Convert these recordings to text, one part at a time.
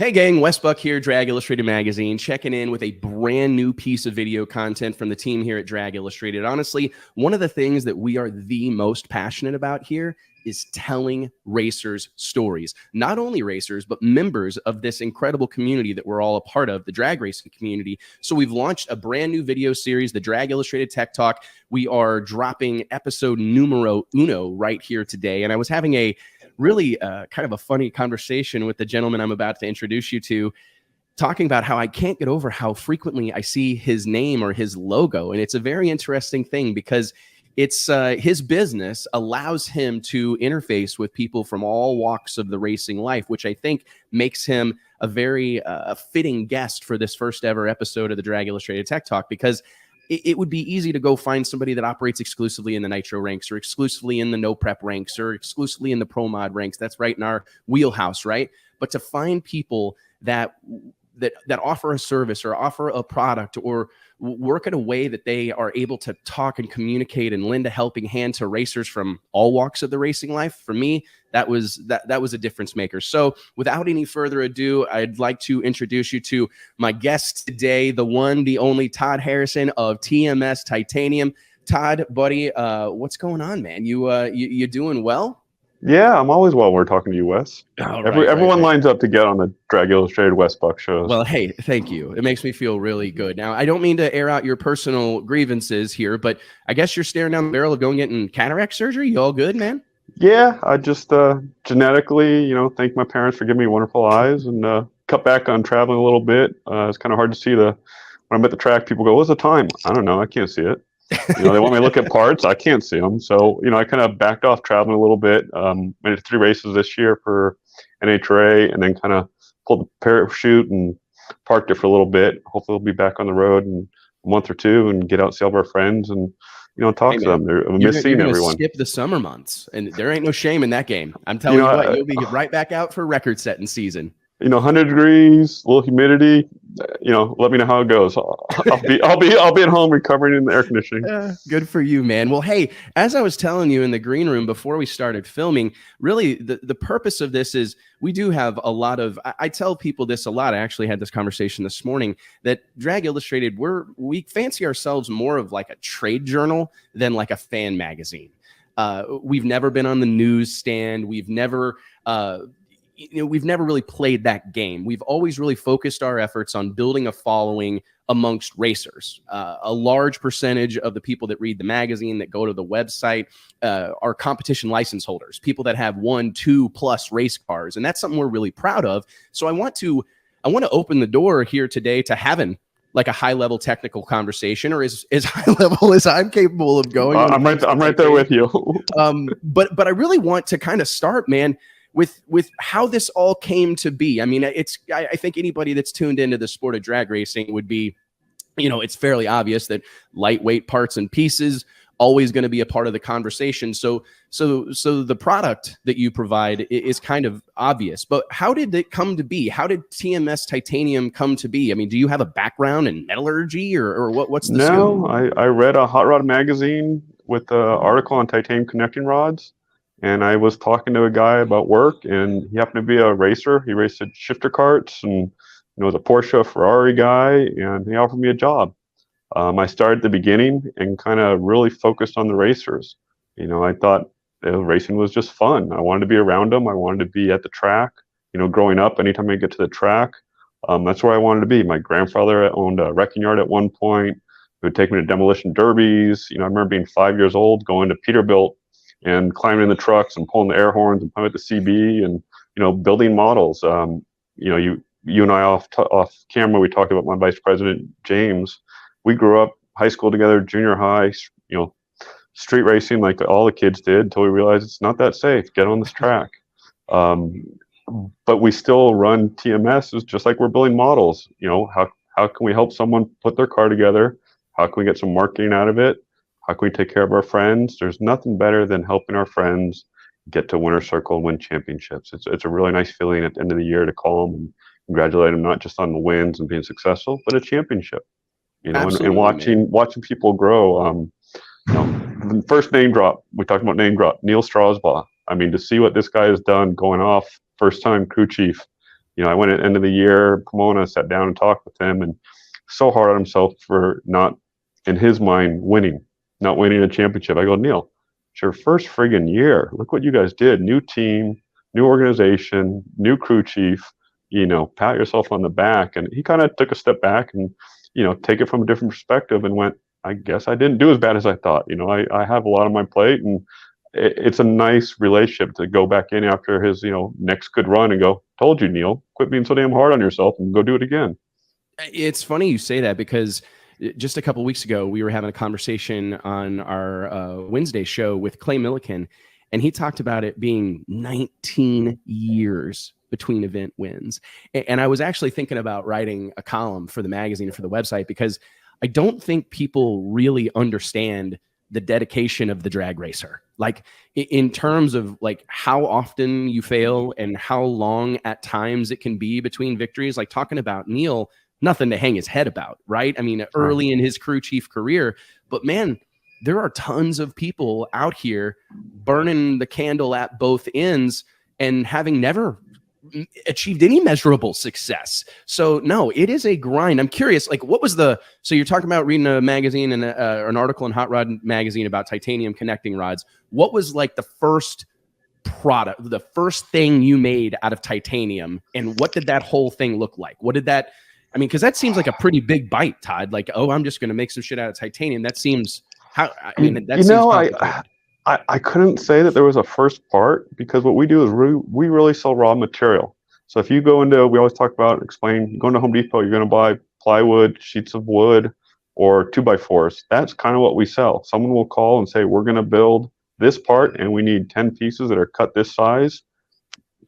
Hey gang, Wes Buck here, Drag Illustrated Magazine, checking in with a brand new piece of video content from the team here at Drag Illustrated. Honestly, one of the things that we are the most passionate about here is telling racers' stories. Not only racers, but members of this incredible community that we're all a part of, the drag racing community. So we've launched a brand new video series, the Drag Illustrated Tech Talk. We are dropping episode numero uno right here today. And I was having a really kind of a funny conversation with the gentleman I'm about to introduce you to, talking about how I can't get over how frequently I see his name or his logo. And it's a very interesting thing because it's his business allows him to interface with people from all walks of the racing life, which I think makes him a very fitting guest for this first ever episode of the Drag Illustrated Tech Talk, because it would be easy to go find somebody that operates exclusively in the Nitro ranks or exclusively in the no prep ranks or exclusively in the pro mod ranks. That's right in our wheelhouse, right? But to find people that offer a service or offer a product or work in a way that they are able to talk and communicate and lend a helping hand to racers from all walks of the racing life, for me, that was a difference maker. So without any further ado, I'd like to introduce you to my guest today, the one, the only Todd Harrison of TMS Titanium. Todd, buddy, what's going on, man? You doing well? Yeah, I'm always well when we're talking to you, Wes. Everyone Right. lines up to get on the Drag Illustrated Wes Buck shows. Well, hey, thank you. It makes me feel really good. Now, I don't mean to air out your personal grievances here, but I guess you're staring down the barrel of going getting cataract surgery. You all good, man? Yeah, I just genetically, thank my parents for giving me wonderful eyes and cut back on traveling a little bit. It's kind of hard to see when I'm at the track, people go, "What's the time?" I don't know. I can't see it. They want me to look at parts. I can't see them. So, I kind of backed off traveling a little bit. Made 3 races this year for NHRA and then kind of pulled the parachute and parked it for a little bit. Hopefully we'll be back on the road in a month or 2 and get out and see all of our friends and, talk to them. I miss seeing everyone. Skip the summer months and there ain't no shame in that game. I'm telling you what, you'll be right back out for record setting season. 100 degrees, a little humidity. Let me know how it goes. I'll be at home recovering in the air conditioning. Good for you, man. Well, hey, as I was telling you in the green room before we started filming, really the purpose of this is we do have a lot of. I tell people this a lot. I actually had this conversation this morning that Drag Illustrated, we fancy ourselves more of like a trade journal than like a fan magazine. We've never been on the newsstand. We've never really played that game. We've always really focused our efforts on building a following amongst racers. A large percentage of the people that read the magazine, that go to the website, are competition license holders, people that have 1, 2+ race cars. And that's something we're really proud of. So I want to open the door here today to having like a high level technical conversation, or as high level as I'm capable of going. I'm right there with you. But I really want to kind of start, man, with how this all came to be. I mean, I think anybody that's tuned into the sport of drag racing would be, it's fairly obvious that lightweight parts and pieces always going to be a part of the conversation. So the product that you provide is kind of obvious, but how did it come to be? How did TMS Titanium come to be? I mean, do you have a background in metallurgy or what's the scoop? No, I read a hot rod magazine with an article on titanium connecting rods. And I was talking to a guy about work, and he happened to be a racer. He raced shifter carts and was a Porsche Ferrari guy, and he offered me a job. I started at the beginning and kind of really focused on the racers. I thought racing was just fun. I wanted to be around them. I wanted to be at the track. Growing up, anytime I get to the track, that's where I wanted to be. My grandfather owned a wrecking yard at one point. He would take me to demolition derbies. I remember being 5 years old, going to Peterbilt and climbing in the trucks and pulling the air horns and playing with the CB and, building models. You and I off camera, we talked about my vice president, James. We grew up high school together, junior high, street racing like all the kids did until we realized it's not that safe. Get on this track. But we still run TMS just like we're building models. How can we help someone put their car together? How can we get some marketing out of it? How can we take care of our friends? There's nothing better than helping our friends get to winner's circle and win championships. It's a really nice feeling at the end of the year to call them and congratulate them, not just on the wins and being successful, but a championship. And watching people grow. The first name drop, we talked about name drop, Neil Strasbaugh. I mean, to see what this guy has done going off, first time crew chief, I went at the end of the year, Pomona, sat down and talked with him, and so hard on himself for not, in his mind, not winning a championship. I go, Neil, it's your first friggin' year. Look what you guys did. New team, new organization, new crew chief, pat yourself on the back. And he kind of took a step back and, take it from a different perspective and went, I guess I didn't do as bad as I thought. I have a lot on my plate, and it's a nice relationship to go back in after his, next good run and go, told you, Neil, quit being so damn hard on yourself and go do it again. It's funny you say that, because just a couple of weeks ago, we were having a conversation on our Wednesday show with Clay Milliken, and he talked about it being 19 years between event wins. And I was actually thinking about writing a column for the magazine, for the website, because I don't think people really understand the dedication of the drag racer. Like, in terms of like how often you fail and how long at times it can be between victories, like talking about Neil, nothing to hang his head about, right? I mean, early in his crew chief career, but man, there are tons of people out here burning the candle at both ends and having never achieved any measurable success. So no, it is a grind. I'm curious, like, what was so you're talking about reading a magazine and an article in Hot Rod Magazine about titanium connecting rods. What was like the first product, the first thing you made out of titanium, and what did that whole thing look like? What did that, I mean, because that seems like a pretty big bite, Todd. Like, oh, I'm just going to make some shit out of titanium. That seems, I couldn't say that there was a first part, because what we do is we really sell raw material. So if you go into, we always talk about, explain, you go into Home Depot, you're going to buy plywood, sheets of wood, or 2x4s. That's kind of what we sell. Someone will call and say, we're going to build this part and we need 10 pieces that are cut this size.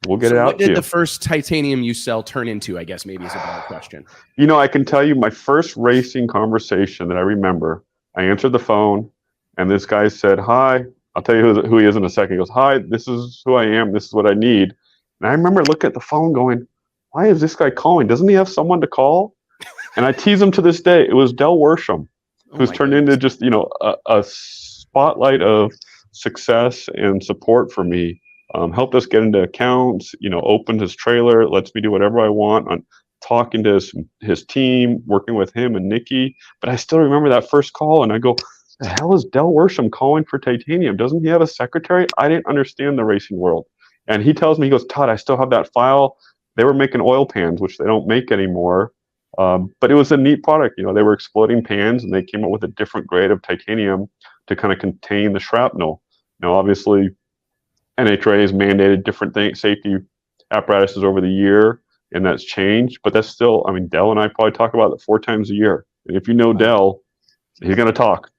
We'll get it out to you. What did the first titanium you sell turn into, I guess maybe is a better question. I can tell you my first racing conversation that I remember, I answered the phone and this guy said, hi, I'll tell you who he is in a second. He goes, hi, this is who I am. This is what I need. And I remember looking at the phone going, why is this guy calling? Doesn't he have someone to call? And I tease him to this day. It was Del Worsham, who's turned into just, a spotlight of success and support for me. Helped us get into accounts, opened his trailer, lets me do whatever I want on talking to his team, working with him and Nikki. But I still remember that first call, and I go, the hell is Del Worsham calling for titanium? Doesn't he have a secretary? I didn't understand the racing world. And he tells me, he goes, Todd, I still have that file. They were making oil pans, which they don't make anymore. But it was a neat product. They were exploding pans, and they came up with a different grade of titanium to kind of contain the shrapnel. Now, obviously, NHRA has mandated different safety apparatuses over the year, and that's changed. But that's still, I mean, Del and I probably talk about it 4 times a year. And if you know Del, he's going to talk.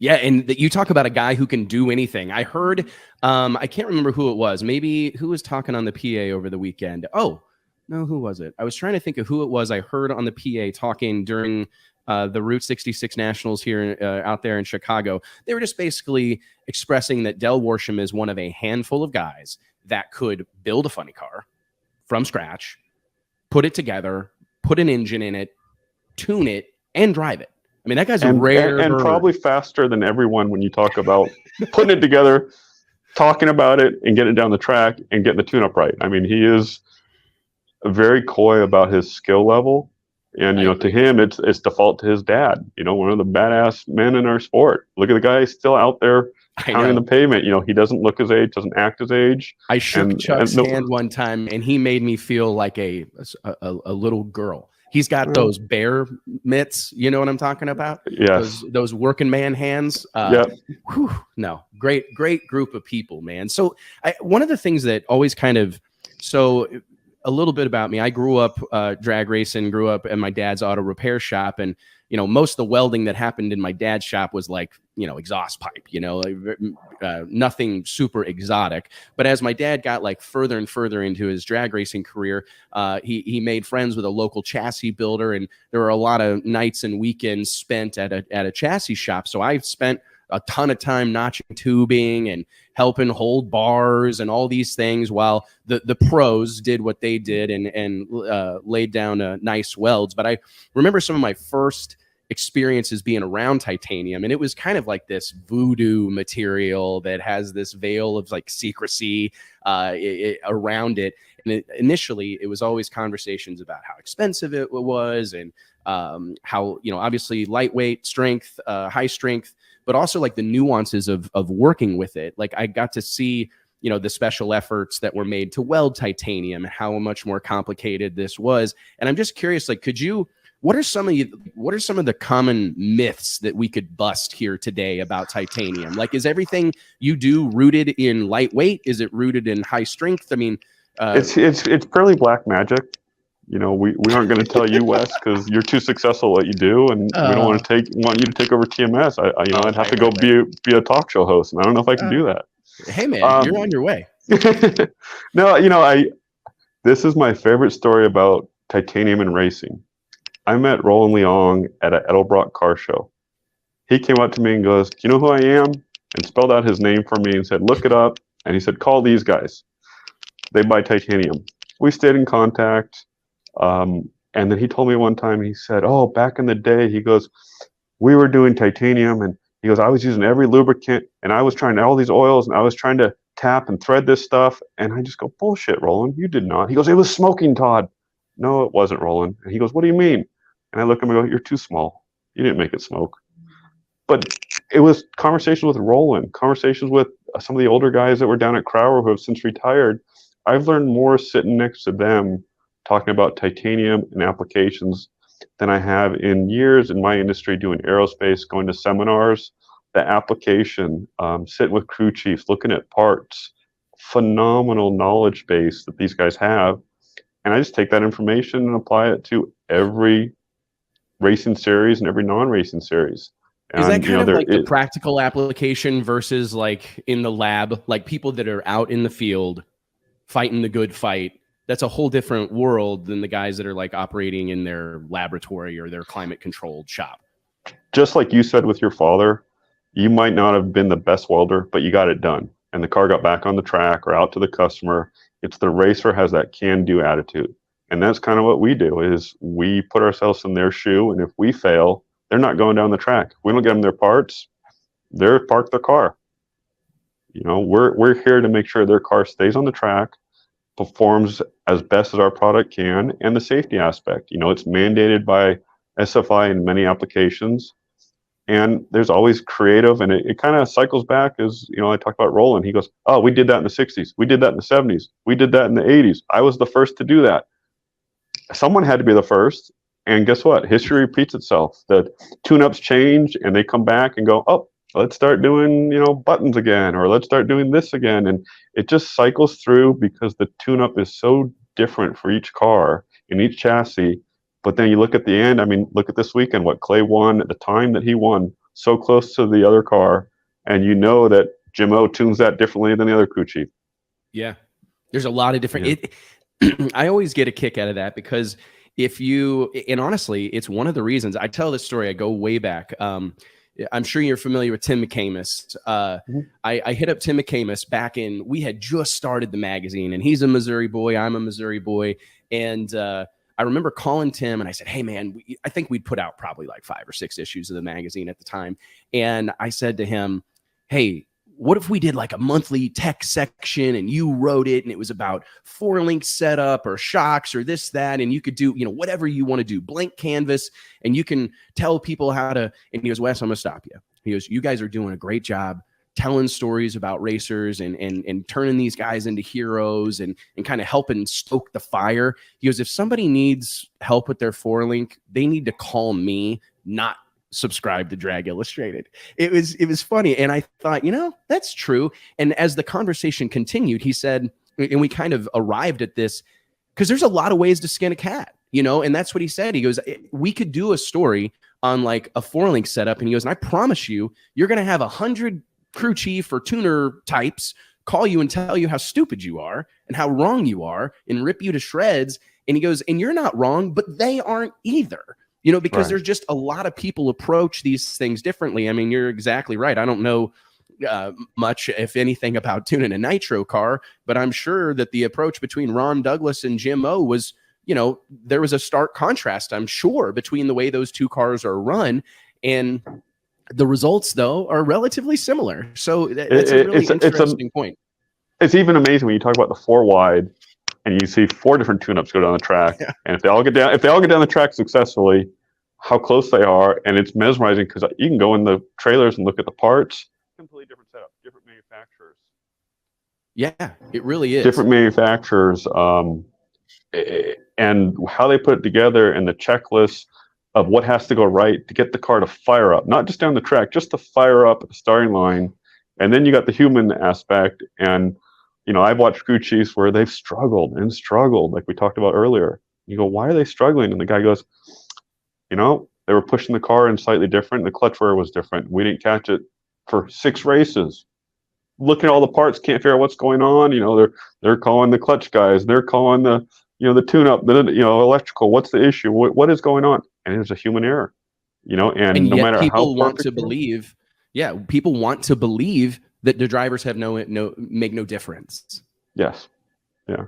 Yeah, and you talk about a guy who can do anything. I heard, I can't remember who it was. Maybe who was talking on the PA over the weekend? Oh, no, who was it? I was trying to think of who it was I heard on the PA talking during the Route 66 Nationals here out there in Chicago. They were just basically expressing that Del Worsham is one of a handful of guys that could build a funny car from scratch, put it together, put an engine in it, tune it, and drive it. I mean, that guy's rare. And probably faster than everyone when you talk about putting it together, talking about it, and getting it down the track and getting the tune-up right. I mean, he is very coy about his skill level. And, to him, it's default to his dad, one of the badass men in our sport. Look at the guy still out there pounding the pavement. He doesn't look his age, doesn't act his age. I shook Chuck's hand one time, and he made me feel like a little girl. He's got those bear mitts. You know what I'm talking about? Yes. Those working man hands. No, great group of people, man. So one of the things that always a little bit about me. I grew up drag racing, grew up in my dad's auto repair shop. And, most of the welding that happened in my dad's shop was like, exhaust pipe, nothing super exotic. But as my dad got like further and further into his drag racing career, he made friends with a local chassis builder. And there were a lot of nights and weekends spent at a chassis shop. So I spent a ton of time notching tubing and helping hold bars and all these things while the pros did what they did and laid down nice welds. But I remember some of my first experiences being around titanium, and it was kind of like this voodoo material that has this veil of like secrecy around it. And initially, it was always conversations about how expensive it was and how, you know, obviously lightweight, strength, high strength, but also like the nuances of working with it. Like I got to see, you know, the special efforts that were made to weld titanium, how much more complicated this was. And I'm just curious, like, what are some of the common myths that we could bust here today about titanium? Like, is everything you do rooted in lightweight? Is it rooted in high strength? I mean, it's fairly black magic. You know, we aren't going to tell you, Wes, because you're too successful at what you do, and we don't want you to take over TMS. I'd have to go be a talk show host, and I don't know if I can do that. Hey man, you're on your way. No, you know, this is my favorite story about titanium and racing. I met Roland Leong at an Edelbrock car show. He came up to me and goes, "Do you know who I am?" and spelled out his name for me and said, "Look it up." And he said, "Call these guys. They buy titanium." We stayed in contact. And then he told me one time, he said, "Oh, back in the day," he goes, "we were doing titanium, and he goes, I was using every lubricant, and I was trying all these oils, and I was trying to tap and thread this stuff." And I just go, "Bullshit, Roland, you did not." He goes, "It was smoking, Todd." "No, it wasn't, Roland." And he goes, "What do you mean?" And I look at him and go, "You're too small. You didn't make it smoke." But it was conversations with Roland, conversations with some of the older guys that were down at Crower who have since retired. I've learned more sitting next to them talking about titanium and applications than I have in years in my industry doing aerospace, going to seminars. The application, sitting with crew chiefs, looking at parts, phenomenal knowledge base that these guys have. And I just take that information and apply it to every racing series and every non-racing series. Is that kind of like the practical application versus like in the lab, like people that are out in the field fighting the good fight? That's a whole different world than the guys that are like operating in their laboratory or their climate controlled shop. Just like you said with your father, you might not have been the best welder, but you got it done. And the car got back on the track or out to the customer. It's the racer has that can-do attitude. And that's kind of what we do is we put ourselves in their shoe. And if we fail, they're not going down the track. If we don't get them their parts, they're parked their car. You know, we're here to make sure their car stays on the track, performs as best as our product can, and the safety aspect. You know, it's mandated by SFI in many applications, and there's always creative, and it kind of cycles back as, you know, I talked about Roland. He goes, "Oh, we did that in the 60s. We did that in the 70s. We did that in the 80s. I was the first to do that." Someone had to be the first, and guess what? History repeats itself. The tune-ups change, and they come back and go, "Oh, let's start doing, you know, buttons again, or let's start doing this again." And it just cycles through because the tune-up is so different for each car in each chassis. But then you look at the end, I mean, look at this weekend, what Clay won at the time that he won, so close to the other car. And you know that Jim O tunes that differently than the other crew chief. Yeah. There's a lot of different, I always get a kick out of that because and honestly, it's one of the reasons I tell this story. I go way back. I'm sure you're familiar with Tim McCamus. I hit up Tim McCamus back we had just started the magazine, and he's a Missouri boy. I'm a Missouri boy. And I remember calling Tim and I said, "Hey man, I think we'd put out probably like 5 or 6 issues of the magazine at the time." And I said to him, "Hey, what if we did like a monthly tech section and you wrote it and it was about 4-link setup or shocks or this, that, and you could do, you know, whatever you want to do, blank canvas, and you can tell people how to." And he goes, "Wes, I'm gonna stop you." He goes, "You guys are doing a great job telling stories about racers and turning these guys into heroes and kind of helping stoke the fire." He goes, "If somebody needs help with their 4-link, they need to call me, not subscribe to Drag Illustrated." It was funny. And I thought, you know, that's true. And as the conversation continued, he said, and we kind of arrived at this, because there's a lot of ways to skin a cat, you know, and that's what he said. He goes, "We could do a story on like a 4-link setup." And he goes, "And I promise you, you're going to have 100 crew chief or tuner types call you and tell you how stupid you are and how wrong you are and rip you to shreds." And he goes, "And you're not wrong, but they aren't either." You know, because there's just a lot of people approach these things differently. I mean, you're exactly right. I don't know much, if anything, about tuning a nitro car, but I'm sure that the approach between Ron Douglas and Jim O was, you know, there was a stark contrast, I'm sure, between the way those two cars are run. And the results, though, are relatively similar. So that's a really interesting point. It's even amazing when you talk about the 4 wide and you see 4 different tune-ups go down the track. Yeah. And if they all get down the track successfully, how close they are, and it's mesmerizing because you can go in the trailers and look at the parts. Completely different setup, different manufacturers. Yeah, it really is. Different manufacturers, and how they put it together, and the checklist of what has to go right to get the car to fire up, not just down the track, just to fire up at the starting line. And then you got the human aspect. And, I've watched crew chiefs where they've struggled, like we talked about earlier. You go, why are they struggling? And the guy goes, they were pushing the car in slightly different. The clutch wear was different. We didn't catch it for 6 races. Looking at all the parts, can't figure out what's going on. They're calling the clutch guys. They're calling the tune-up, electrical. What's the issue? What is going on? And it was a human error, and no yet matter people how want to believe, people want to believe that the drivers have make no difference. Yes. Yeah.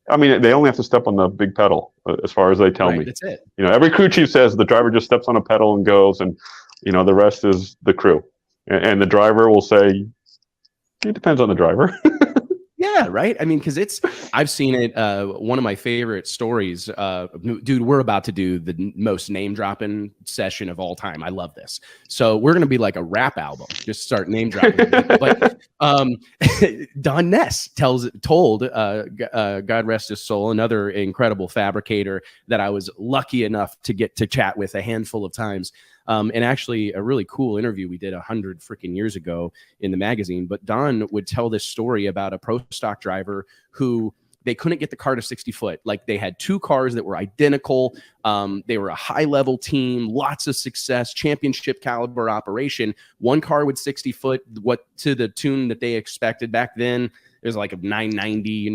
I mean, they only have to step on the big pedal, as far as they tell me. That's it. Every crew chief says the driver just steps on a pedal and goes, and the rest is the crew. And the driver will say, it depends on the driver. Yeah, right. I mean, because I've seen it. One of my favorite stories, dude, we're about to do the most name dropping session of all time. I love this. So we're going to be like a rap album, just start name dropping. But Don Ness told, God rest his soul, another incredible fabricator that I was lucky enough to get to chat with a handful of times. And actually a really cool interview we did 100 freaking years ago in the magazine. But Don would tell this story about a pro stock driver who they couldn't get the car to 60 foot. Like they had 2 cars that were identical. They were a high level team, lots of success, championship caliber operation. One car with 60 foot, what to the tune that they expected back then. It was like a 990,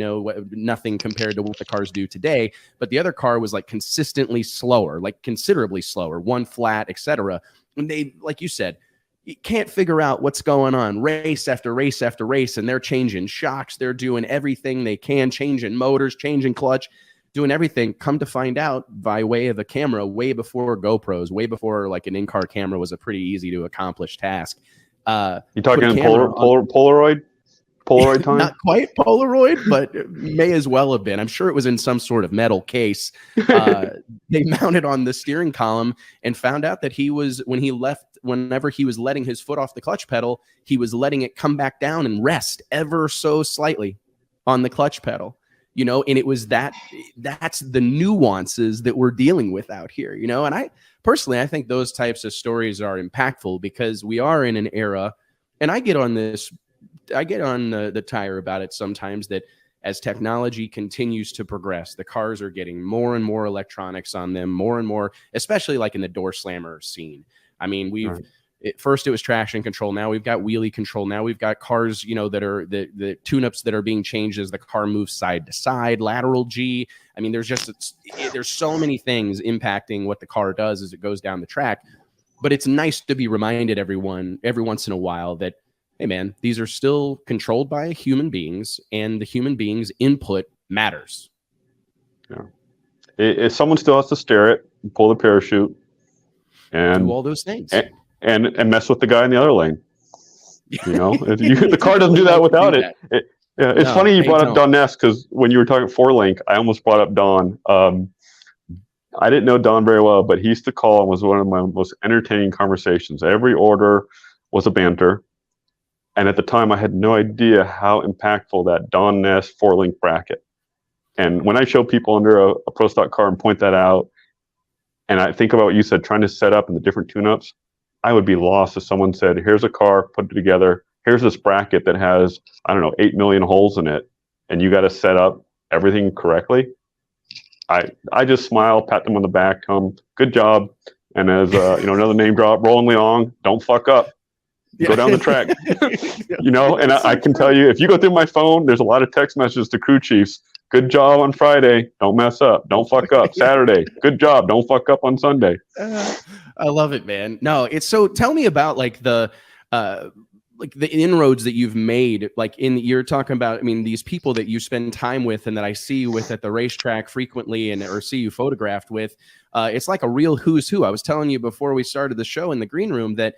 nothing compared to what the cars do today. But the other car was like consistently slower, like considerably slower, one flat, etc. And they, like you said, you can't figure out what's going on race after race after race. And they're changing shocks. They're doing everything they can, changing motors, changing clutch, doing everything. Come to find out by way of a camera, way before GoPros, way before like an in-car camera was a pretty easy to accomplish task. You talking Polaroid? Polaroid time? Not quite Polaroid, but may as well have been. I'm sure it was in some sort of metal case. They mounted on the steering column and found out that whenever he was letting his foot off the clutch pedal, he was letting it come back down and rest ever so slightly on the clutch pedal. And it was that's the nuances that we're dealing with out here, and I think those types of stories are impactful because we are in an era, and I get on the tire about it sometimes, that as technology continues to progress, the cars are getting more and more electronics on them, more and more, especially like in the door slammer scene. I mean, first it was traction control. Now we've got wheelie control. Now we've got cars, that are the tune-ups that are being changed as the car moves side to side, lateral G. I mean, there's so many things impacting what the car does as it goes down the track. But it's nice to be reminded every once in a while that, hey man, these are still controlled by human beings, and the human beings' input matters. Yeah. If someone still has to steer it, pull the parachute, and do all those things, and mess with the guy in the other lane. The car doesn't do that without it. It's funny you brought up Don Ness, because when you were talking 4-link, I almost brought up Don. I didn't know Don very well, but he used to call and was one of my most entertaining conversations. Every order was a banter. And at the time, I had no idea how impactful that Don Ness 4-link bracket. And when I show people under a pro stock car and point that out, and I think about what you said, trying to set up in the different tune-ups, I would be lost if someone said, here's a car, put it together, here's this bracket that has, 8 million holes in it, and you got to set up everything correctly. I just smile, pat them on the back, tell them, good job. And as another name drop, Roland Leong, don't fuck up. Go down the track. And I can tell you, if you go through my phone, there's a lot of text messages to crew chiefs. Good job on Friday. Don't mess up. Don't fuck up. Saturday. Good job. Don't fuck up on Sunday. I love it, man. No, it's so. Tell me about the inroads that you've made. You're talking about. I mean, these people that you spend time with and that I see you with at the racetrack frequently, or see you photographed with. It's like a real who's who. I was telling you before we started the show in the green room that.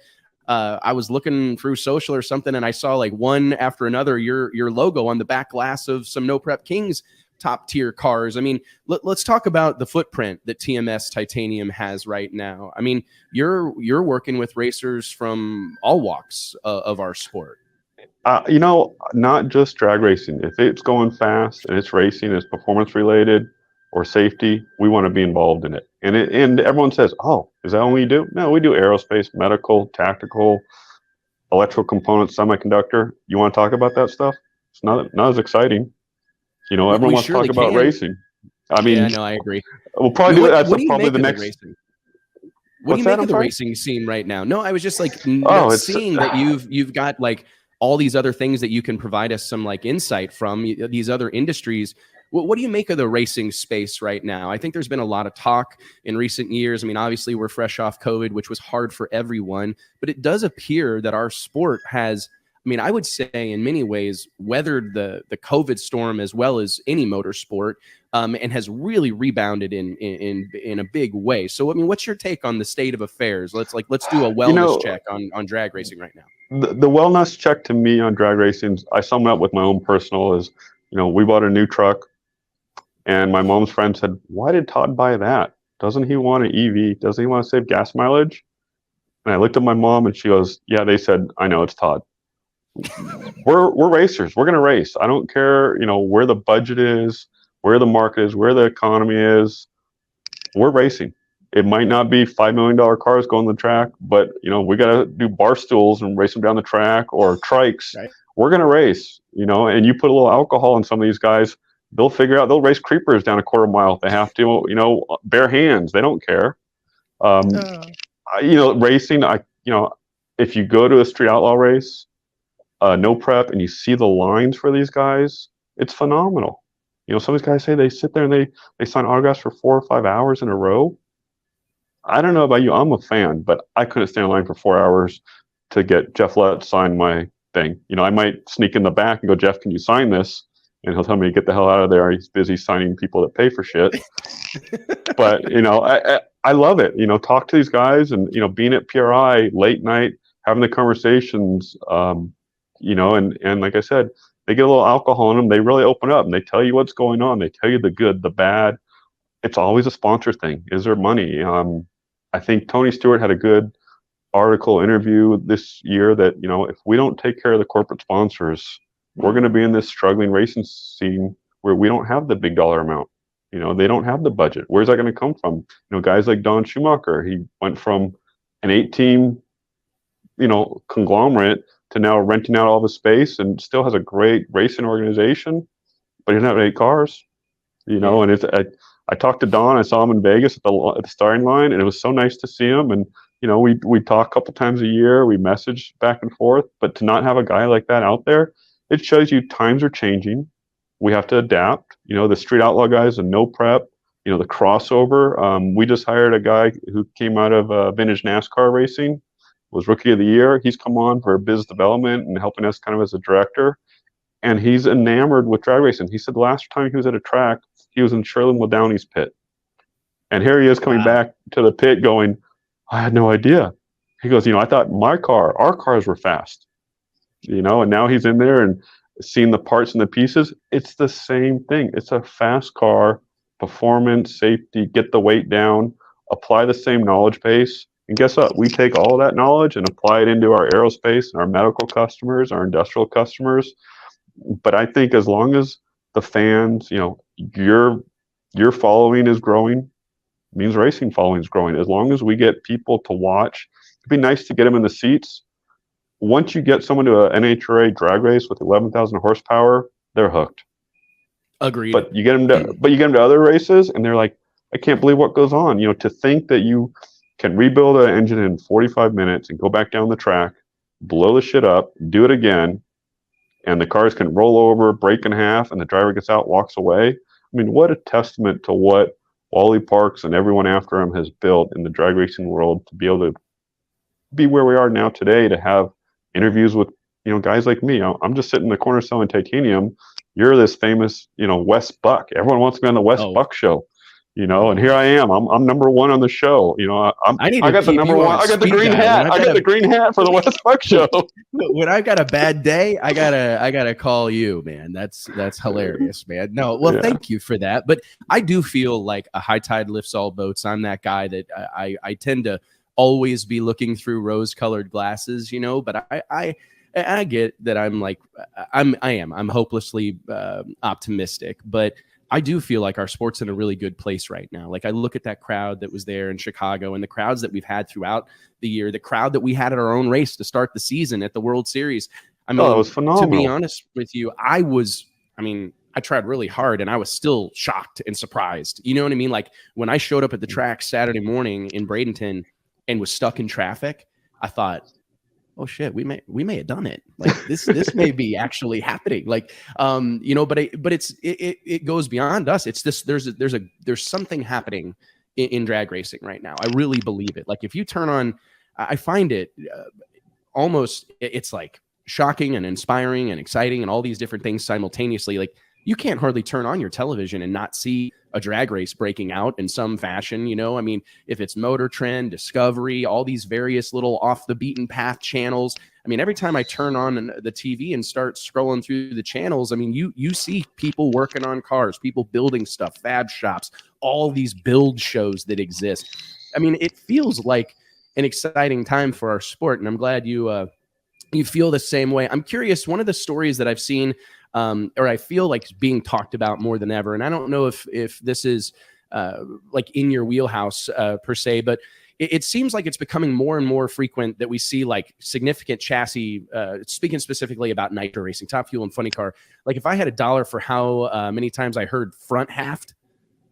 I was looking through social or something, and I saw one after another your logo on the back glass of some No Prep Kings top tier cars. I mean, let's talk about the footprint that TMS Titanium has right now. I mean, you're working with racers from all walks of our sport. You know, not just drag racing. If it's going fast and it's racing, it's performance related or safety, we want to be involved in it. And everyone says, "Oh, is that all we do?" No, we do aerospace, medical, tactical, electrical components, semiconductor. You want to talk about that stuff? It's not as exciting. You know, everyone We wants to talk surely about can. racing. I mean, Yeah, no, I agree. we'll probably do it. That's What do you probably make the of next. the racing? What do you make of the racing scene right now? No, I was just like seeing that you've got like all these other things that you can provide us some like insight from these other industries. What do you make of the racing space right now? I think there's been a lot of talk in recent years. I mean, obviously we're fresh off COVID, which was hard for everyone, but it does appear that our sport has, I mean, I would say in many ways weathered the COVID storm as well as any motorsport, and has really rebounded in a big way. So, I mean, what's your take on the state of affairs? Let's do a wellness check on drag racing right now. The wellness check to me on drag racing, I sum it up with my own personal is, you know, we bought a new truck, and my mom's friend said, "Why did Todd buy that? Doesn't he want an EV? Doesn't he want to save gas mileage?" And I looked at my mom, and she goes, "Yeah." They said, "I know, it's Todd. We're racers. We're gonna race. I don't care, you know, where the budget is, where the market is, where the economy is. We're racing. It might not be $5 million cars going the track, but you know, we gotta do bar stools and race them down the track or trikes. Right. We're gonna race, you know, and you put a little alcohol in some of these guys, they'll figure out they'll race creepers down a quarter mile if they have to, you know, bare hands. They don't care. You know, racing, you know, if you go to a street outlaw race, no prep, and you see the lines for these guys, it's phenomenal. You know, some of these guys say they sit there and they sign autographs for 4 or 5 hours in a row. I don't know about you, I'm a fan, but I couldn't stand in line for 4 hours to get Jeff Lett sign my thing. You know, I might sneak in the back and go, "Jeff, can you sign this?" And he'll tell me to get the hell out of there. He's busy signing people that pay for shit. But, you know, I love it. You know, talk to these guys and, you know, being at PRI late night, having the conversations, you know, and like I said, they get a little alcohol in them. They really open up and they tell you what's going on. They tell you the good, the bad. It's always a sponsor thing. Is there money? I think Tony Stewart had a good article interview this year that, you know, if we don't take care of the corporate sponsors, we're going to be in this struggling racing scene where we don't have the big dollar amount. You know, they don't have the budget. Where's that going to come from? You know, guys like Don Schumacher, he went from an 8-team, you know, conglomerate to now renting out all the space and still has a great racing organization, but he doesn't have 8 cars, you know. And I talked to Don. I saw him in Vegas at the starting line, and it was so nice to see him. And you know, we talk a couple times a year. We message back and forth. But to not have a guy like that out there, it shows you times are changing. We have to adapt. You know, the street outlaw guys and no prep. You know, the crossover. We just hired a guy who came out of vintage NASCAR racing. Was rookie of the year. He's come on for business development and helping us kind of as a director. And he's enamored with drag racing. He said the last time he was at a track, he was in Sherlin Muldowney's pit. And here he is coming back to the pit going, "I had no idea." He goes, "You know, I thought our cars were fast." You know, and now he's in there and seeing the parts and the pieces. It's the same thing. It's a fast car, performance, safety, get the weight down, apply the same knowledge base. And guess what? We take all that knowledge and apply it into our aerospace and our medical customers, our industrial customers. But I think as long as the fans, you know, your following is growing, means racing following is growing. As long as we get people to watch, it'd be nice to get them in the seats. Once you get someone to an NHRA drag race with 11,000 horsepower, they're hooked. Agreed. But you get them to other races, and they're like, "I can't believe what goes on." You know, to think that you can rebuild an engine in 45 minutes and go back down the track, blow the shit up, do it again, and the cars can roll over, break in half, and the driver gets out, walks away. I mean, what a testament to what Wally Parks and everyone after him has built in the drag racing world to be able to be where we are now today, to have interviews with, you know, guys like me. I'm just sitting in the corner selling titanium. You're this famous, you know, Wes Buck. Everyone wants to be on the Wes Buck show. And here I am. I'm number one on the show. I got the number one. I got the green hat. I got the green hat for the West Buck show. When I've got a bad day, I gotta call you, man. That's hilarious, man. No, well, thank you for that. But I do feel like a high tide lifts all boats. I'm that guy that I tend to always be looking through rose-colored glasses, But I get that I'm hopelessly optimistic, but I do feel like our sport's in a really good place right now. Like I look at that crowd that was there in Chicago and the crowds that we've had throughout the year, the crowd that we had at our own race to start the season at the World Series. I mean, it was phenomenal. To be honest with you, I tried really hard and I was still shocked and surprised. You know what I mean? Like when I showed up at the track Saturday morning in Bradenton and was stuck in traffic, I thought, oh shit, we may have done it. Like this may be actually happening. Like, but it goes beyond us. It's this, there's something happening in drag racing right now. I really believe it. Like if you turn on, I find it almost, it's like shocking and inspiring and exciting and all these different things simultaneously. Like you can't hardly turn on your television and not see a drag race breaking out in some fashion. I mean, if it's Motor Trend, Discovery, all these various little off the beaten path channels. I mean, every time I turn on the TV and start scrolling through the channels, I mean, you see people working on cars, people building stuff, fab shops, all these build shows that exist. I mean, it feels like an exciting time for our sport. And I'm glad you feel the same way. I'm curious, one of the stories that I've seen, or I feel like being talked about more than ever, and I don't know if this is like in your wheelhouse per se, but it seems like it's becoming more and more frequent that we see like significant chassis, speaking specifically about nitro racing, Top Fuel and Funny Car. Like if I had $1 for how many times I heard front halved,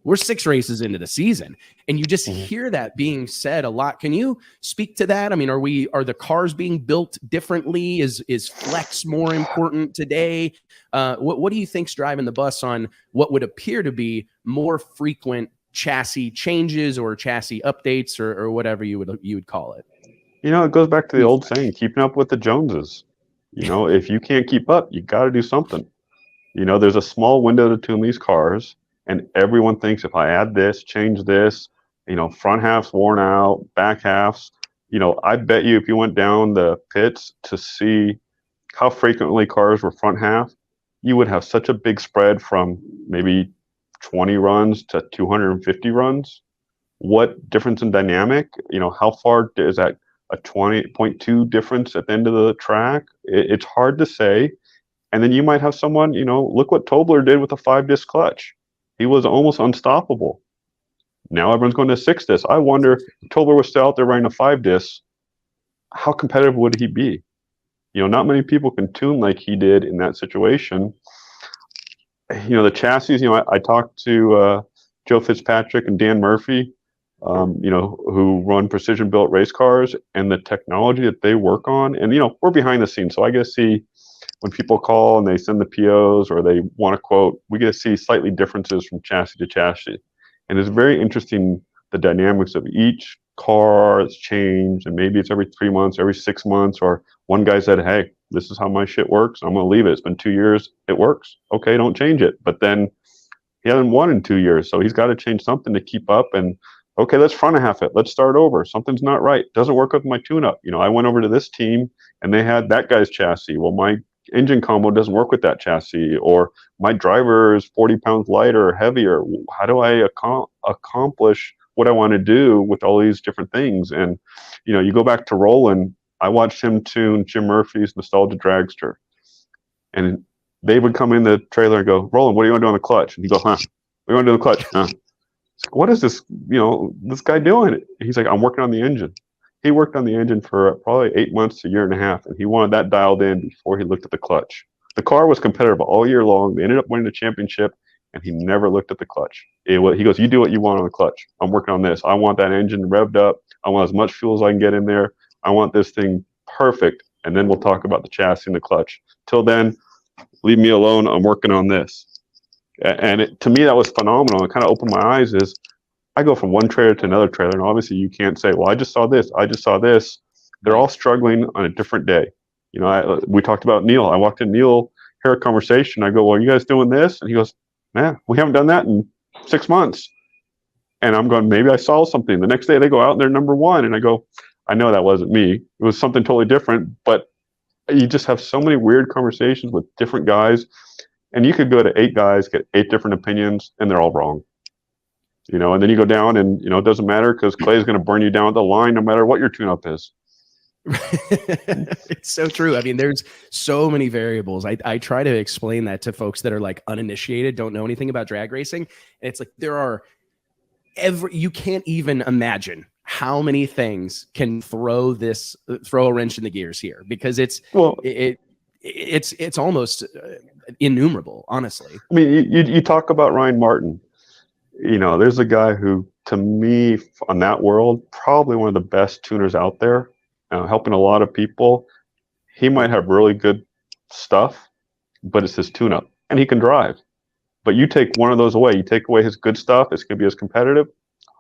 we're 6 races into the season and you just hear that being said a lot. Can you speak to that? I mean, are the cars being built differently? Is flex more important today? What do you think's driving the bus on what would appear to be more frequent chassis changes or chassis updates or whatever you would call it? It goes back to the old saying, keeping up with the Joneses. If you can't keep up, you got to do something. There's a small window to tune these cars. And everyone thinks if I add this, change this, front half's worn out, back half's, I bet you if you went down the pits to see how frequently cars were front half, you would have such a big spread from maybe 20 runs to 250 runs. What difference in dynamic? How far is that a 20.2 difference at the end of the track? It's hard to say. And then you might have someone, look what Tobler did with a 5-disc clutch. He was almost unstoppable. Now everyone's going to 6-disc. I wonder if Tobler was still out there running a 5-disc, how competitive would he be? Not many people can tune like he did in that situation. The chassis, I talked to Joe Fitzpatrick and Dan Murphy, who run precision built race cars, and the technology that they work on. And, we're behind the scenes, so I get to see when people call and they send the POs or they want to quote, we get to see slightly differences from chassis to chassis. And it's very interesting, the dynamics of each car has changed, and maybe it's every 3 months, every 6 months, or one guy said, hey, this is how my shit works. I'm going to leave it. It's been 2 years. It works. Okay, don't change it. But then he hasn't won in 2 years, so he's got to change something to keep up. And okay, let's front half it. Let's start over. Something's not right. Doesn't work with my tune-up. I went over to this team, and they had that guy's chassis. Well, my engine combo doesn't work with that chassis, or my driver is 40 pounds lighter or heavier. How do I accomplish what I want to do with all these different things? And, you go back to Roland, I watched him tune Jim Murphy's Nostalgia Dragster. And they would come in the trailer and go, Roland, what do you want to do on the clutch? And he goes, huh? What do you want to do on the clutch? Huh? What is this, this guy doing? He's like, I'm working on the engine. He worked on the engine for probably 8 months to a year and a half, and he wanted that dialed in before he looked at the clutch. The car was competitive all year long. They ended up winning the championship, and he never looked at the clutch. He goes, you do what you want on the clutch. I'm working on this. I want that engine revved up. I want as much fuel as I can get in there. I want this thing perfect, and then we'll talk about the chassis and the clutch. Till then, leave me alone. I'm working on this. And to me, that was phenomenal. It kind of opened my eyes. I go from one trailer to another trailer, and obviously you can't say, well, I just saw this. They're all struggling on a different day. We talked about Neil. I walked in Neil, hear a conversation. I go, well, are you guys doing this? And he goes, man, we haven't done that in 6 months. And I'm going, maybe I saw something. The next day they go out and they're number one. And I go, I know that wasn't me. It was something totally different. But you just have so many weird conversations with different guys. And you could go to 8 guys, get 8 different opinions, and they're all wrong. You know, and then you go down and, you know, it doesn't matter because Clay's going to burn you down at the line no matter what your tune-up is. It's so true. I mean, there's so many variables. I try to explain that to folks that are like uninitiated, don't know anything about drag racing. And it's like there are you can't even imagine how many things can throw a wrench in the gears here, because it's almost innumerable, honestly. I mean, you talk about Ryan Martin. You know, there's a guy who, to me, on that world, probably one of the best tuners out there, helping a lot of people. He might have really good stuff, but it's his tune-up, and he can drive. But you take one of those away, you take away his good stuff, it's going to be as competitive.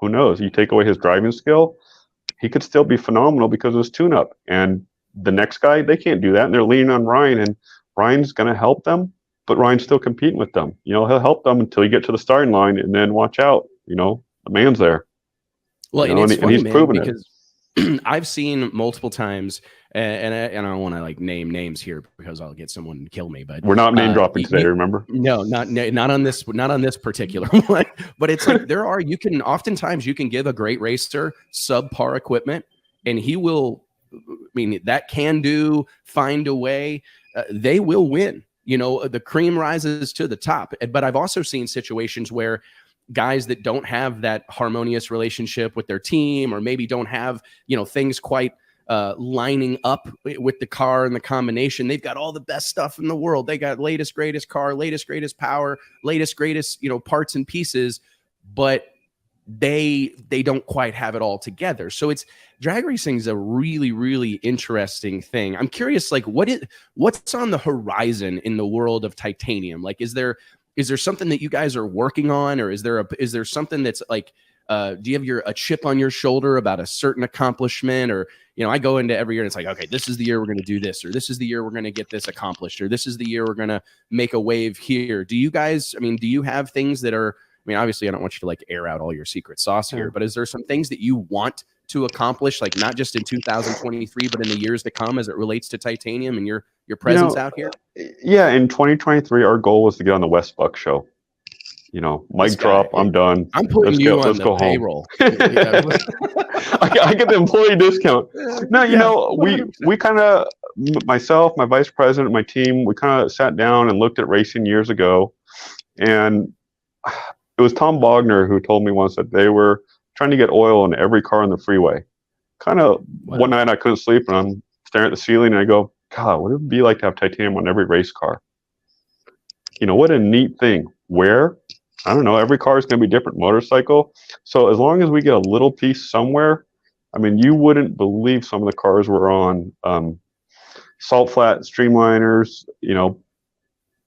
Who knows? You take away his driving skill, he could still be phenomenal because of his tune-up. And the next guy, they can't do that, and they're leaning on Ryan, and Ryan's going to help them, but Ryan's still competing with them. You know, he'll help them until you get to the starting line, and then watch out. You know, the man's there. Well, you know, and it's funny, he's proven because I've seen multiple times, and I don't want to like name names here because I'll get someone to kill me. But we're not name dropping today, remember? No, not on this particular one. But it's like oftentimes you can give a great racer subpar equipment, and he will. I mean, that can do, find a way. They will win. You know, the cream rises to the top. But I've also seen situations where guys that don't have that harmonious relationship with their team, or maybe don't have, you know, things quite lining up with the car and the combination. They've got all the best stuff in the world. They got latest, greatest car, latest, greatest power, latest, greatest, you know, parts and pieces, but they don't quite have it all together. So drag racing is a really, really interesting thing. I'm curious, like what's on the horizon in the world of titanium? Like, is there something that you guys are working on, or is there something that's like, do you have a chip on your shoulder about a certain accomplishment? Or, you know, I go into every year and it's like, okay, this is the year we're going to do this, or this is the year we're going to get this accomplished, or this is the year we're going to make a wave here. Do you guys, I mean, do you have things that are, I mean, obviously I don't want you to like air out all your secret sauce here, but is there some things that you want to accomplish, like not just in 2023, but in the years to come as it relates to titanium and your presence out here? Yeah, in 2023, our goal was to get on the West Buck show. You know, mic drop, I'm done. I'm putting you on the payroll. I get the employee discount. No, you know, we kind of, myself, my vice president, my team, we kind of sat down and looked at racing years ago, and it was Tom Bogner who told me once that they were trying to get oil in every car on the freeway. Kind of one night I couldn't sleep, and I'm staring at the ceiling, and I go, God, what would it be like to have titanium on every race car? You know, what a neat thing. Where? I don't know. Every car is going to be different. Motorcycle. So as long as we get a little piece somewhere, I mean, you wouldn't believe some of the cars we're on. Salt flat streamliners, you know,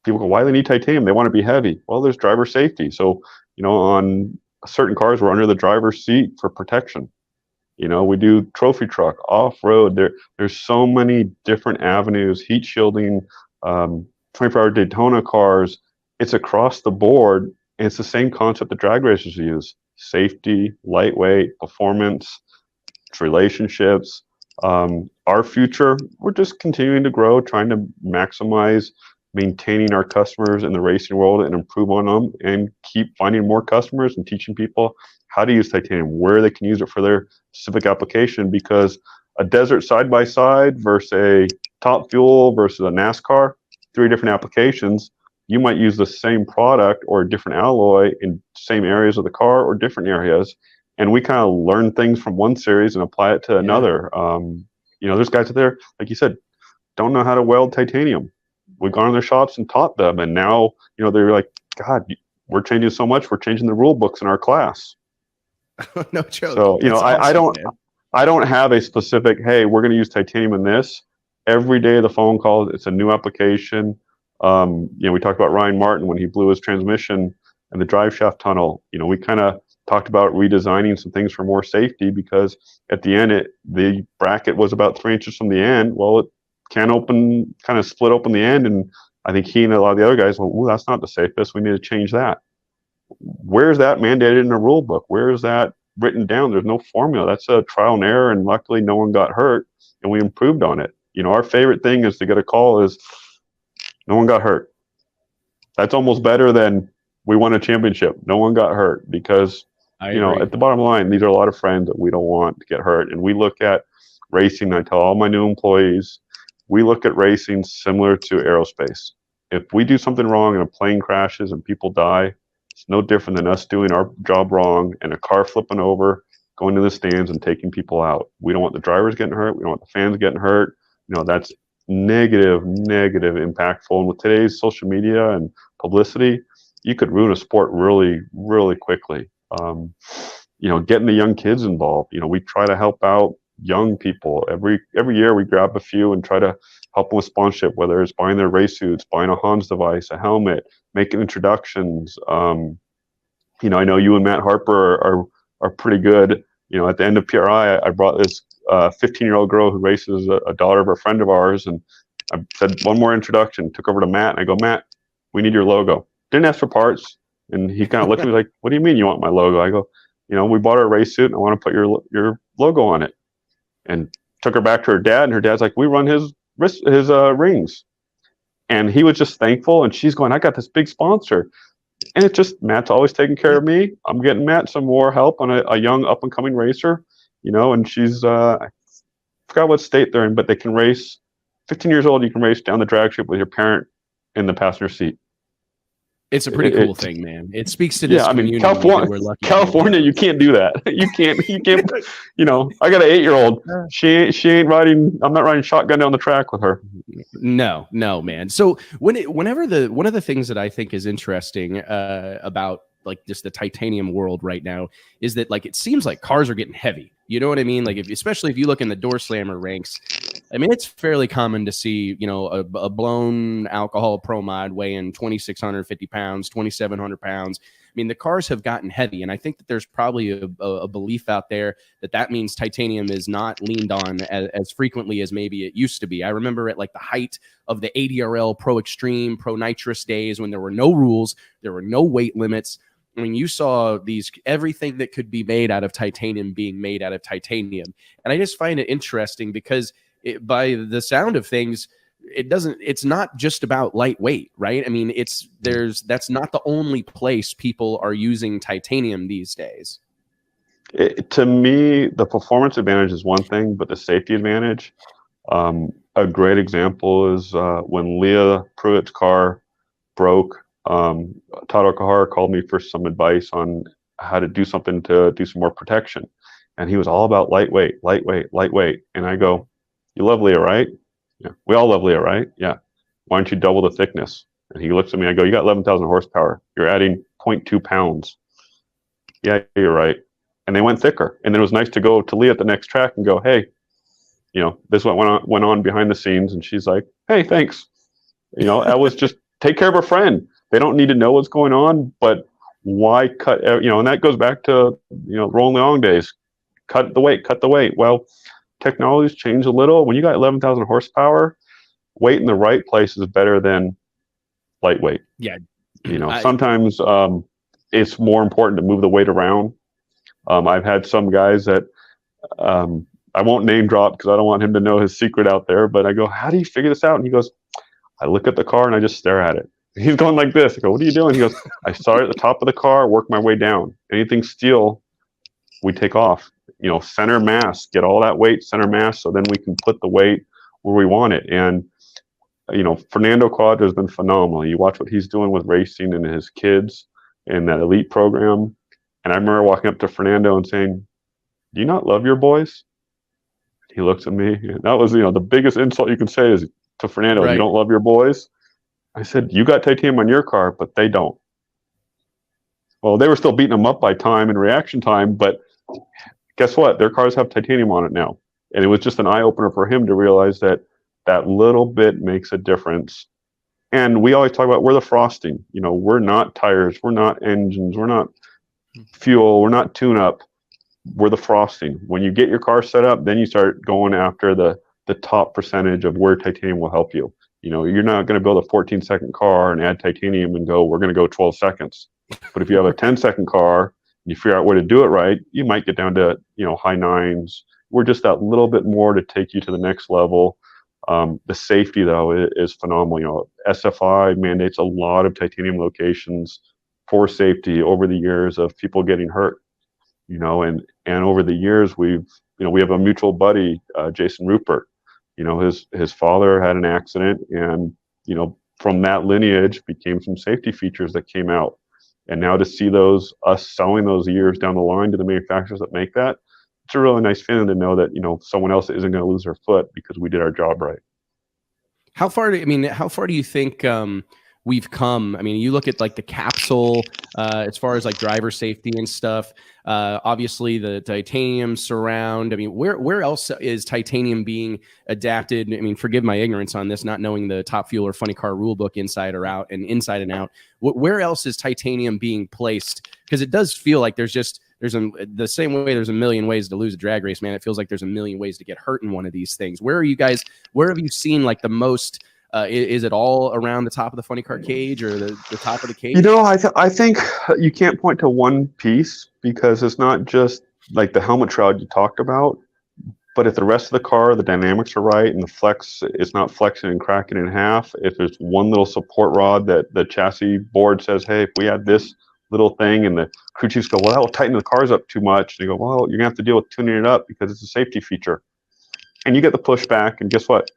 people go, why do they need titanium? They want to be heavy. Well, there's driver safety. So, you know, on certain cars, we're under the driver's seat for protection. You know, we do trophy truck, off-road. There's so many different avenues, heat shielding, 24-hour Daytona cars. It's across the board, and it's the same concept that drag racers use. Safety, lightweight, performance, relationships. Our future, we're just continuing to grow, trying to maximize maintaining our customers in the racing world and improve on them, and keep finding more customers and teaching people how to use titanium, where they can use it for their specific application. Because a desert side-by-side versus a Top Fuel versus a NASCAR, 3 different applications. You might use the same product or a different alloy in same areas of the car or different areas. And we kind of learn things from one series and apply it to another. You know, there's guys out there, like you said, don't know how to weld titanium. We've gone in their shops and taught them, and now, you know, they're like, God, we're changing so much. We're changing the rule books in our class. No joke. So, you know, I don't have a specific, hey, we're going to use titanium in this. Every day the phone calls, it's a new application. You know, we talked about Ryan Martin when he blew his transmission and the drive shaft tunnel. You know, we kind of talked about redesigning some things for more safety, because at the end, the bracket was about 3 inches from the end. Well, it kind of split open the end, and I think he and a lot of the other guys went, "Ooh, that's not the safest. We need to change that." where's that mandated in a rule book? Where is that written down? There's no formula. That's a trial and error, and luckily no one got hurt, and we improved on it. You know, our favorite thing is to get a call is no one got hurt. That's almost better than we won a championship. No one got hurt, because you know, at the bottom line, these are a lot of friends that we don't want to get hurt. And we look at racing, I tell all my new employees, we look at racing similar to aerospace. If we do something wrong and a plane crashes and people die, it's no different than us doing our job wrong and a car flipping over, going to the stands and taking people out. We don't want the drivers getting hurt. We don't want the fans getting hurt. You know, that's negative, impactful. And with today's social media and publicity, you could ruin a sport really, really quickly. You know, getting the young kids involved. You know, we try to help out young people. Every year we grab a few and try to help them with sponsorship, whether it's buying their race suits, buying a Hans device, a helmet, making introductions. You know, I know you and Matt Harper are pretty good. You know, at the end of PRI, I brought this 15-year-old girl who races a daughter of a friend of ours, and I said one more introduction, took over to Matt, and I go, Matt, we need your logo. Didn't ask for parts. And he kind of looked at me like, what do you mean you want my logo? I go, you know, we bought her a race suit and I want to put your logo on it. And took her back to her dad, and her dad's like, we run his rings. And he was just thankful, and she's going, I got this big sponsor. And it's just, Matt's always taking care of me. I'm getting Matt some more help on a young up and coming racer, you know, and she's, I forgot what state they're in, but they can race, 15 years old, you can race down the drag strip with your parent in the passenger seat. It's a pretty cool thing, man. It speaks to this community. California, you can't do that. You can't, you know, I got an 8-year-old. She ain't riding, I'm not riding shotgun down the track with her. No, man. So one of the things that I think is interesting about like just the titanium world right now is that like it seems like cars are getting heavy. You know what I mean? Like especially if you look in the door slammer ranks, I mean, it's fairly common to see, you know, a blown alcohol pro mod weighing 2,650 pounds, 2,700 pounds. I mean, the cars have gotten heavy, and I think that there's probably a belief out there that means titanium is not leaned on as frequently as maybe it used to be. I remember at like the height of the ADRL Pro Extreme, Pro Nitrous days when there were no rules, there were no weight limits. I mean, you saw everything that could be made out of titanium being made out of titanium. And I just find it interesting because by the sound of things, it's not just about lightweight, right? I mean, that's not the only place people are using titanium these days. To me, the performance advantage is one thing, but the safety advantage, a great example is when Leah Pruitt's car broke. Todd Harrison called me for some advice on how to do something to do some more protection. And he was all about lightweight. And I go, you love Leah, right? Yeah. We all love Leah, right? Yeah. Why don't you double the thickness? And he looks at me, I go, you got 11,000 horsepower. You're adding 0.2 pounds. Yeah, you're right. And they went thicker. And then it was nice to go to Leah at the next track and go, hey, you know, this went on behind the scenes. And she's like, hey, thanks. You know, that was just take care of a friend. They don't need to know what's going on, but why cut, you know, and that goes back to, you know, rolling long days. Cut the weight. Well, technology's changed a little. When you got 11,000 horsepower, weight in the right place is better than lightweight. Yeah. You know, sometimes it's more important to move the weight around. I've had some guys that I won't name drop because I don't want him to know his secret out there, but I go, how do you figure this out? And he goes, I look at the car and I just stare at it. He's going like this. I go, what are you doing? He goes, I start at the top of the car, work my way down. Anything steel, we take off. You know, center mass, get all that weight, center mass, so then we can put the weight where we want it. And, you know, Fernando Quadra has been phenomenal. You watch what he's doing with racing and his kids in that elite program. And I remember walking up to Fernando and saying, do you not love your boys? He looks at me. And that was, you know, the biggest insult you can say is to Fernando, right. You don't love your boys? I said, you got titanium on your car, but they don't. Well, they were still beating them up by time and reaction time, but guess what? Their cars have titanium on it now. And it was just an eye-opener for him to realize that that little bit makes a difference. And we always talk about we're the frosting. You know, we're not tires, we're not engines, we're not fuel, we're not tune-up. We're the frosting. When you get your car set up, then you start going after the top percentage of where titanium will help you. You know, you're not going to build a 14-second car and add titanium and go, we're going to go 12 seconds. But if you have a 10-second car and you figure out where to do it right, you might get down to, you know, high nines. We're just that little bit more to take you to the next level. The safety, though, is phenomenal. You know, SFI mandates a lot of titanium locations for safety over the years of people getting hurt. You know, and over the years, we have a mutual buddy, Jason Rupert. You know, his father had an accident, and, you know, from that lineage became some safety features that came out. And now to see us selling those years down the line to the manufacturers that make that, it's a really nice feeling to know that, you know, someone else isn't going to lose their foot because we did our job right. How far do you think we've come? I mean, you look at like the capsule as far as like driver safety and stuff. Obviously, the titanium surround. I mean, where else is titanium being adapted? I mean, forgive my ignorance on this, not knowing the Top Fuel or Funny Car rulebook inside and out. Where else is titanium being placed? Because it does feel like the same way there's a million ways to lose a drag race, man. It feels like there's a million ways to get hurt in one of these things. Where have you seen like the most? Is it all around the top of the funny car cage or the top of the cage? You know, I think you can't point to one piece, because it's not just like the helmet shroud you talked about, but if the rest of the car, the dynamics are right and the flex is not flexing and cracking in half, if there's one little support rod that the chassis board says, hey, if we add this little thing, and the crew chiefs go, well, that will tighten the cars up too much. And you go, well, you're gonna have to deal with tuning it up because it's a safety feature. And you get the pushback, and guess what?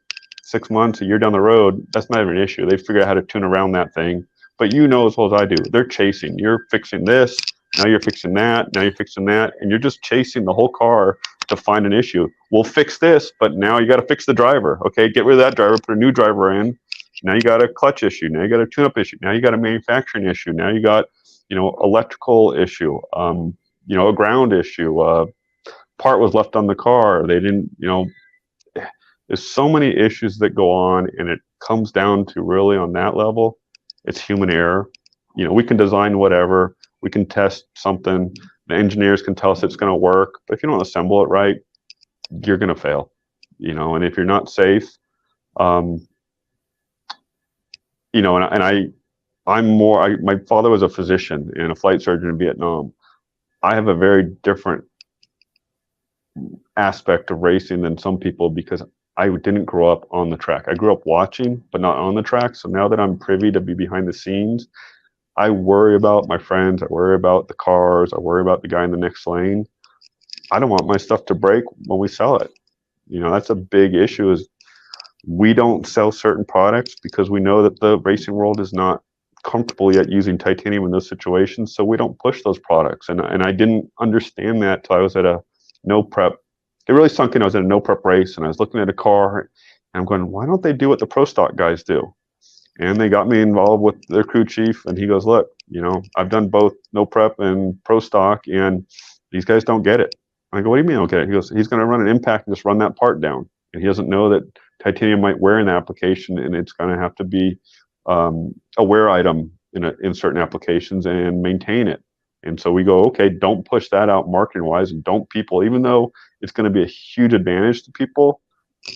6 months, a year down the road, that's not even an issue. They figure out how to tune around that thing. But you know as well as I do, they're chasing. You're fixing this, now you're fixing that, now you're fixing that, and you're just chasing the whole car to find an issue. We'll fix this, but now you got to fix the driver. Okay, get rid of that driver, put a new driver in. Now you got a clutch issue. Now you got a tune-up issue. Now you got a manufacturing issue. Now you got, you know, electrical issue. You know, a ground issue. Part was left on the car. They didn't, you know. There's so many issues that go on, and it comes down to really on that level, it's human error. You know, we can design whatever, we can test something, the engineers can tell us it's going to work, but if you don't assemble it right, you're going to fail. You know, and if you're not safe, you know, my father was a physician and a flight surgeon in Vietnam. I have a very different aspect of racing than some people, because I didn't grow up on the track. I grew up watching, but not on the track. So now that I'm privy to be behind the scenes, I worry about my friends. I worry about the cars. I worry about the guy in the next lane. I don't want my stuff to break when we sell it. You know, that's a big issue, is we don't sell certain products because we know that the racing world is not comfortable yet using titanium in those situations. So we don't push those products. And I didn't understand that till I was at a no prep. It really sunk in. I was at a no prep race, and I was looking at a car, and I'm going, why don't they do what the pro stock guys do? And they got me involved with their crew chief, and he goes, look, you know, I've done both no prep and pro stock, and these guys don't get it. And I go, what do you mean I don't get it? He goes, he's going to run an impact and just run that part down. And he doesn't know that titanium might wear in the application, and it's going to have to be a wear item in certain applications and maintain it. And so we go, okay, don't push that out marketing wise, and don't people, even though it's going to be a huge advantage to people,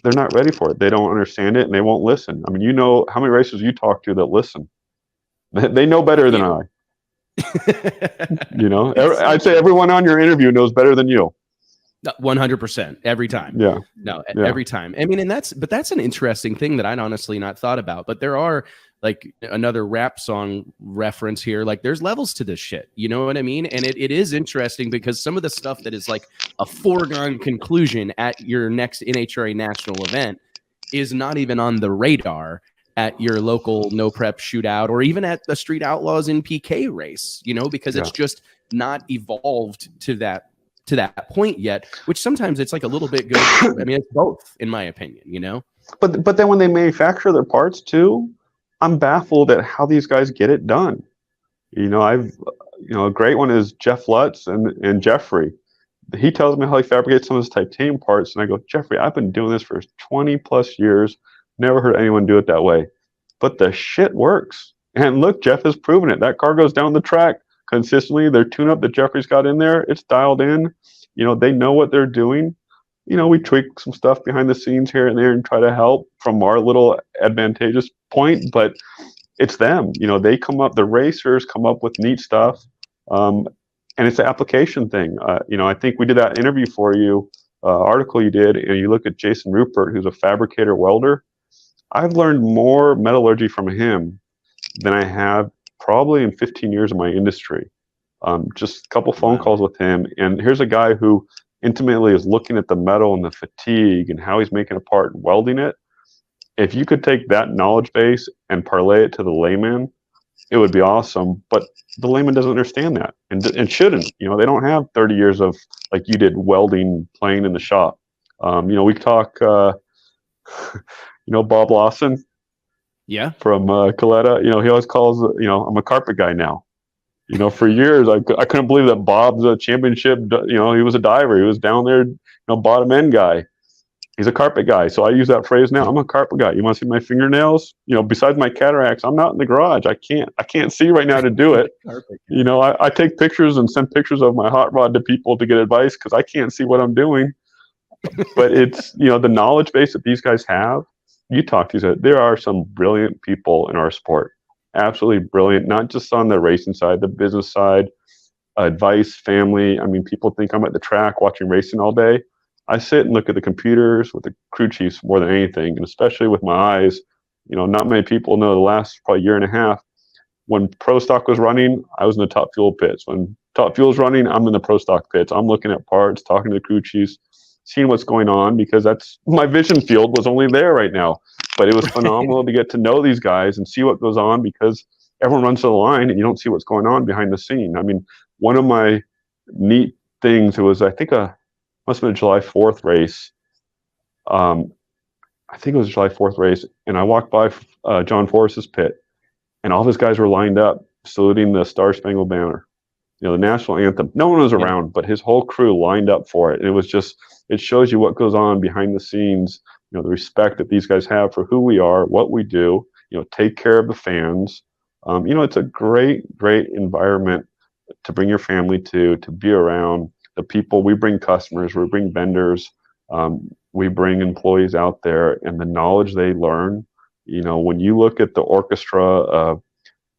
they're not ready for it. They don't understand it, and they won't listen. I mean, you know how many racers you talk to that listen. They know better than I. You know, I'd say everyone on your interview knows better than you. 100% every time. Yeah. No, every time. I mean, that's an interesting thing that I'd honestly not thought about, but there are, like, another rap song reference here. Like, there's levels to this shit. You know what I mean? And it is interesting because some of the stuff that is like a foregone conclusion at your next NHRA national event is not even on the radar at your local no prep shootout, or even at the Street Outlaws in PK race, you know, because it's just not evolved to that point yet, which sometimes it's like a little bit good. I mean, it's both, in my opinion, you know? But then when they manufacture their parts too, I'm baffled at how these guys get it done. You know, a great one is Jeff Lutz and Jeffrey. He tells me how he fabricates some of his titanium parts, and I go, Jeffrey, I've been doing this for 20 plus years. Never heard anyone do it that way. But the shit works. And look, Jeff has proven it. That car goes down the track consistently. Their tune-up that Jeffrey's got in there, it's dialed in. You know, they know what they're doing. we tweak some stuff behind the scenes here and there and try to help from our little advantageous point, but it's them. They come up, the racers come up with neat stuff, and it's an application thing. I think we did that interview for you, article you did, and you look at Jason Rupert, who's a fabricator welder. I've learned more metallurgy from him than I have probably in 15 years of my industry. Just a couple phone calls with him, and here's a guy who intimately is looking at the metal and the fatigue and how he's making a part and welding it. If you could take that knowledge base and parlay it to the layman, it would be awesome. But the layman doesn't understand that and shouldn't. They don't have 30 years of, like you did, welding, playing in the shop. We talk, Bob Lawson. Yeah. From Coletta, he always calls, I'm a carpet guy now. For years, I couldn't believe that Bob's a championship, he was a diver. He was down there, bottom end guy. He's a carpet guy. So I use that phrase now. I'm a carpet guy. You want to see my fingernails? Besides my cataracts, I'm not in the garage. I can't see right now to do it. I take pictures and send pictures of my hot rod to people to get advice because I can't see what I'm doing. But it's, the knowledge base that these guys have. You talk to these, there are some brilliant people in our sport. Absolutely brilliant, not just on the racing side, the business side, advice, family. I mean, people think I'm at the track watching racing all day. I sit and look at the computers with the crew chiefs more than anything, and especially with my eyes. Not many people know the last probably year and a half, when Pro Stock was running, I was in the Top Fuel pits. When Top Fuel is running, I'm in the Pro Stock pits. I'm looking at parts, talking to the crew chiefs, seeing what's going on, because that's my vision field was only there right now. But it was phenomenal to get to know these guys and see what goes on, because everyone runs to the line and you don't see what's going on behind the scene. I mean, one of my neat things, it was, I think, must have been a July 4th race. I think it was a July 4th race, and I walked by John Forrest's pit, and all of his guys were lined up saluting the Star Spangled Banner, the national anthem. No one was around, but his whole crew lined up for it. And it was just, it shows you what goes on behind the scenes, the respect that these guys have for who we are, what we do, take care of the fans. It's a great environment to bring your family to be around the people. We bring customers, we bring vendors, we bring employees out there, and the knowledge they learn. When you look at the orchestra of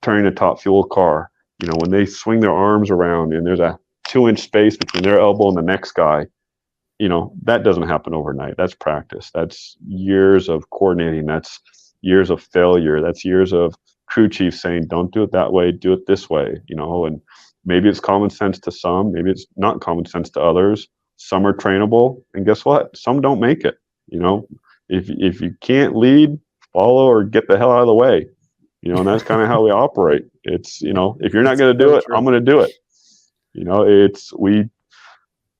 turning a Top Fuel car, when they swing their arms around and there's a 2-inch space between their elbow and the next guy, that doesn't happen overnight. That's practice. That's years of coordinating. That's years of failure. That's years of crew chiefs saying, don't do it that way, do it this way, and maybe it's common sense to some, maybe it's not common sense to others. Some are trainable, and guess what? Some don't make it. If you can't lead, follow, or get the hell out of the way. And that's kind of how we operate. It's, if you're not going to do it, I'm going to do it.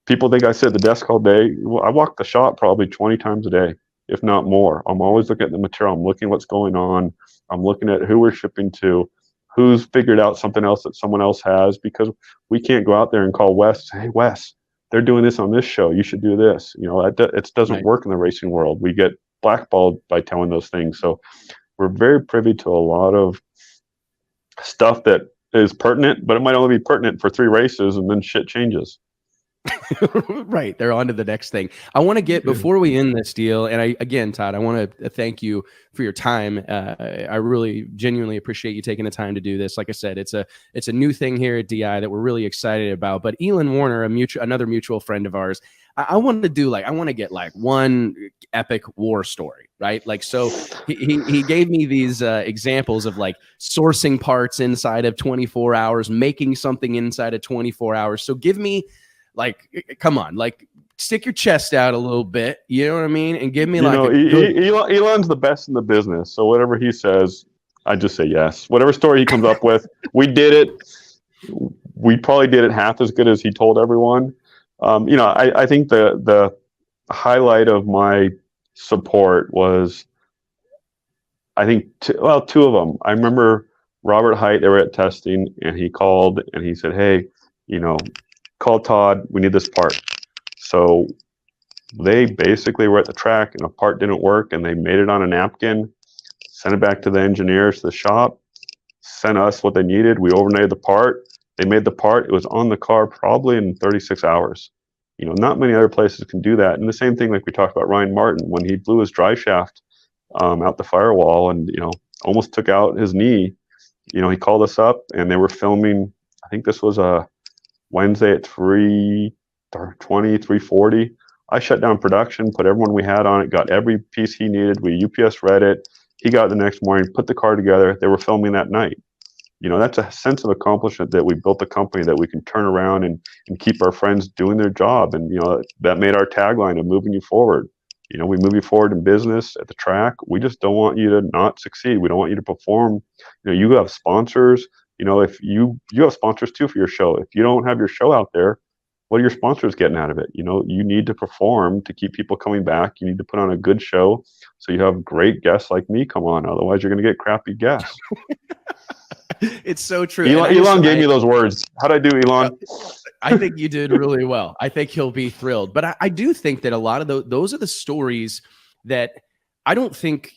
People think I sit at the desk all day. Well, I walk the shop probably 20 times a day, if not more. I'm always looking at the material. I'm looking at what's going on. I'm looking at who we're shipping to, who's figured out something else that someone else has, because we can't go out there and call Wes, hey, Wes, they're doing this on this show. You should do this. It doesn't work in the racing world. We get blackballed by telling those things. So we're very privy to a lot of stuff that is pertinent, but it might only be pertinent for 3 races, and then shit changes. Right. They're on to the next thing. I want to get, before we end this deal, and again, Todd, I want to thank you for your time. I really genuinely appreciate you taking the time to do this. Like I said, it's a new thing here at DI that we're really excited about. But Elon Warner, another mutual friend of ours, I want to get one epic war story, right? Like, so he gave me these examples of like sourcing parts inside of 24 hours, making something inside of 24 hours. So give me, like, come on, like, stick your chest out a little bit, you know what I mean? And give me Elon's the best in the business. So whatever he says, I just say yes. Whatever story he comes up with, we did it. We probably did it half as good as he told everyone. I think the highlight of my support was, I think, 2 of them. I remember Robert Height, they were at testing, and he called and he said, hey, call Todd, we need this part. So they basically were at the track and a part didn't work, and they made it on a napkin, sent it back to the engineers to the shop, sent us what they needed. We overnighted the part. They made the part. It was on the car probably in 36 hours. Not many other places can do that. And the same thing, like we talked about Ryan Martin, when he blew his drive shaft out the firewall and, almost took out his knee, he called us up and they were filming. I think this was a Wednesday at 3:20, 3:40. I shut down production, put everyone we had on it, got every piece he needed. We UPS read it. He got it the next morning, put the car together. They were filming that night. That's a sense of accomplishment that we built a company that we can turn around and keep our friends doing their job. And, that made our tagline of moving you forward. We move you forward in business at the track. We just don't want you to not succeed. We don't want you to perform. You have sponsors. If you have sponsors too for your show. If you don't have your show out there, what are your sponsors getting out of it? You need to perform to keep people coming back. You need to put on a good show so you have great guests like me come on. Otherwise, you're going to get crappy guests. It's so true. Elon gave me those words. How'd I do, Elon? I think you did really well. I think he'll be thrilled. But I do think that a lot of those are the stories that I don't think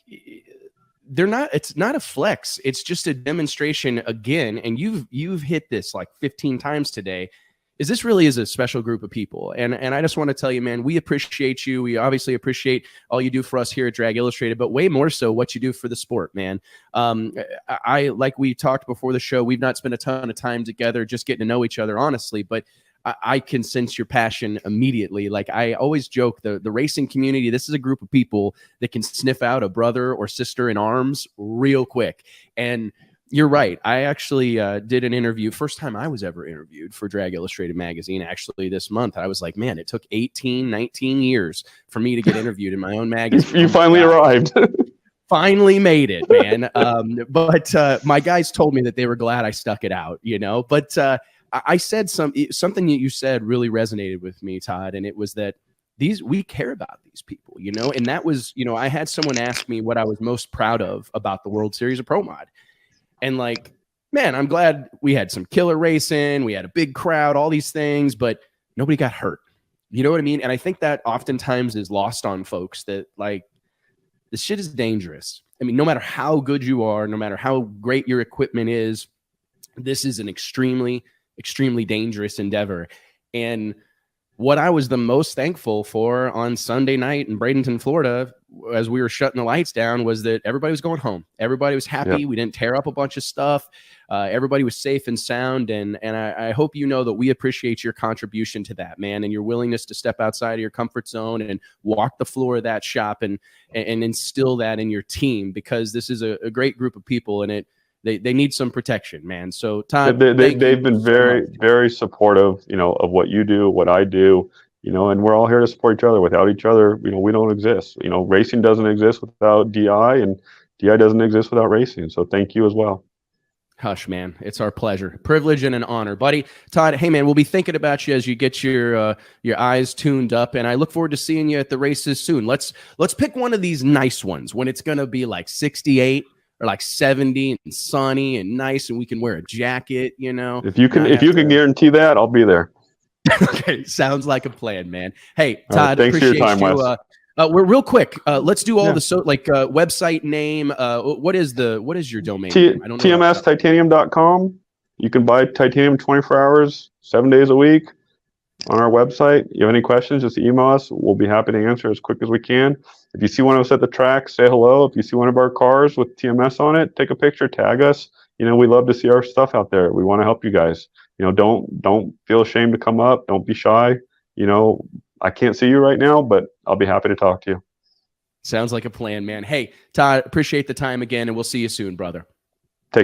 they're not. It's not a flex. It's just a demonstration again. And you've hit this like 15 times today. Is this really is a special group of people. And I just want to tell you, man, we appreciate you. We obviously appreciate all you do for us here at Drag Illustrated, but way more so what you do for the sport, man. I like we talked before the show, we've not spent a ton of time together just getting to know each other, honestly, but I can sense your passion immediately. Like I always joke, the racing community, this is a group of people that can sniff out a brother or sister in arms real quick. And you're right. I actually did an interview. First time I was ever interviewed for Drag Illustrated magazine, actually this month. I was like, man, it took 18, 19 years for me to get interviewed in my own magazine. You finally arrived. Finally made it, man. But my guys told me that they were glad I stuck it out, But I said something that you said really resonated with me, Todd, and it was that we care about these people, and that was, I had someone ask me what I was most proud of about the World Series of Pro Mod. And like, man, I'm glad we had some killer racing. We had a big crowd, all these things, but nobody got hurt. You know what I mean? And I think that oftentimes is lost on folks that like, this shit is dangerous. I mean, no matter how good you are, no matter how great your equipment is, this is an extremely, extremely dangerous endeavor. And what I was the most thankful for on Sunday night in Bradenton, Florida, as we were shutting the lights down, was that everybody was going home. Everybody was happy. Yep. We didn't tear up a bunch of stuff. Everybody was safe and sound. And I hope you know that we appreciate your contribution to that, man, and your willingness to step outside of your comfort zone and walk the floor of that shop and instill that in your team, because this is a great group of people, and they need some protection, man. So Todd, they've been very, very supportive, of what you do, what I do, and we're all here to support each other. Without each other, we don't exist. Racing doesn't exist without DI, and DI doesn't exist without racing. So thank you as well. Hush, man. It's our pleasure, privilege, and an honor, buddy. Todd, hey, man, we'll be thinking about you as you get your eyes tuned up, and I look forward to seeing you at the races soon. Let's pick one of these nice ones when it's going to be like 68 or like 70 and sunny and nice, and we can wear a jacket, If you can guarantee that, I'll be there. Okay, sounds like a plan, man. Hey, Todd, thanks for your time, you. Wes. We're real quick. Let's do all the website name. What is your domain name? I don't know. TMSTitanium.com. You can buy titanium 24 hours, 7 days a week on our website. You have any questions, just email us. We'll be happy to answer as quick as we can. If you see one of us at the track, say hello. If you see one of our cars with TMS on it, take a picture, tag us. We love to see our stuff out there. We want to help you guys. Don't feel ashamed to come up. Don't be shy. I can't see you right now, but I'll be happy to talk to you. Sounds like a plan, man. Hey, Todd, appreciate the time again, and we'll see you soon, brother.